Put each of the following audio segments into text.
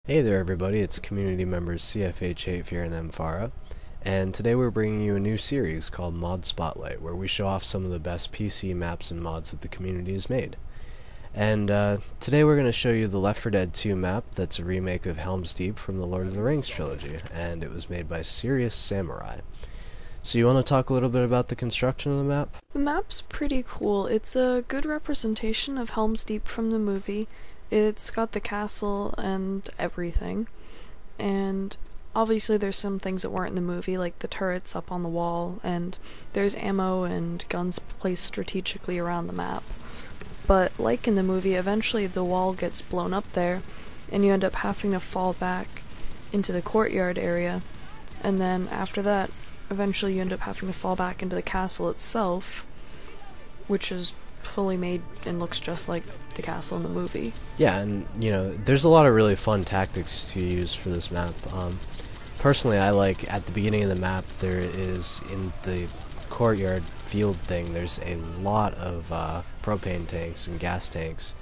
Hey there everybody, it's community members CFH8 here in Amphara, and today we're bringing you a new series called Mod Spotlight, where we show off some of the best PC maps and mods that the community has made. And today we're going to show you the Left 4 Dead 2 map that's a remake of Helm's Deep from the Lord of the Rings trilogy, and it was made by Serious Samurai. So you want to talk a little bit about the construction of the map? The map's pretty cool. It's a good representation of Helm's Deep from the movie. It's got the castle and everything, and obviously there's some things that weren't in the movie, like the turrets up on the wall, and there's ammo and guns placed strategically around the map. But like in the movie, eventually the wall gets blown up there, and you end up having to fall back into the courtyard area, and then after that, eventually you end up having to fall back into the castle itself, which is fully made and looks just like the castle in the movie. Yeah, and there's a lot of really fun tactics to use for this map. Personally, I like at the beginning of the map there is, in the courtyard field thing, there's a lot of propane tanks and gas tanks,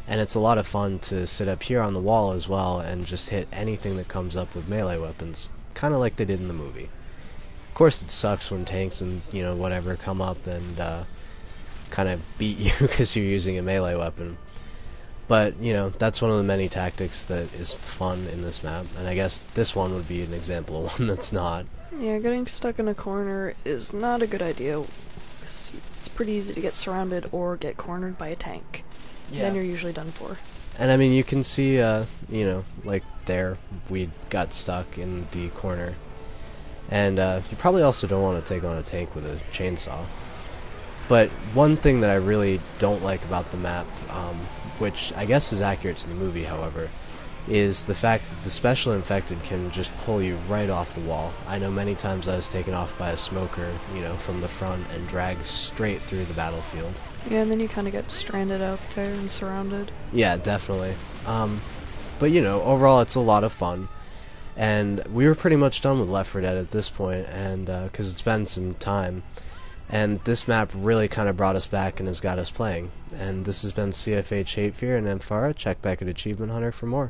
and it's a lot of fun to sit up here on the wall as well and just hit anything that comes up with melee weapons, kind of like they did in the movie. Of course it sucks when tanks and whatever come up and kind of beat you because you're using a melee weapon. But, that's one of the many tactics that is fun in this map, and I guess this one would be an example of one that's not. Yeah, getting stuck in a corner is not a good idea. It's pretty easy to get surrounded or get cornered by a tank. Yeah. Then you're usually done for. And I mean, you can see, like there, we got stuck in the corner. And you probably also don't want to take on a tank with a chainsaw. But one thing that I really don't like about the map, which I guess is accurate to the movie, however, is the fact that the special infected can just pull you right off the wall. I know many times I was taken off by a smoker, from the front and dragged straight through the battlefield. Yeah, and then you kind of get stranded out there and surrounded. Yeah, definitely. But overall it's a lot of fun. And we were pretty much done with Left 4 Dead at this point, and because it's been some time. And this map really kind of brought us back and has got us playing. And this has been CFH8 here in Amphara. Check back at Achievement Hunter for more.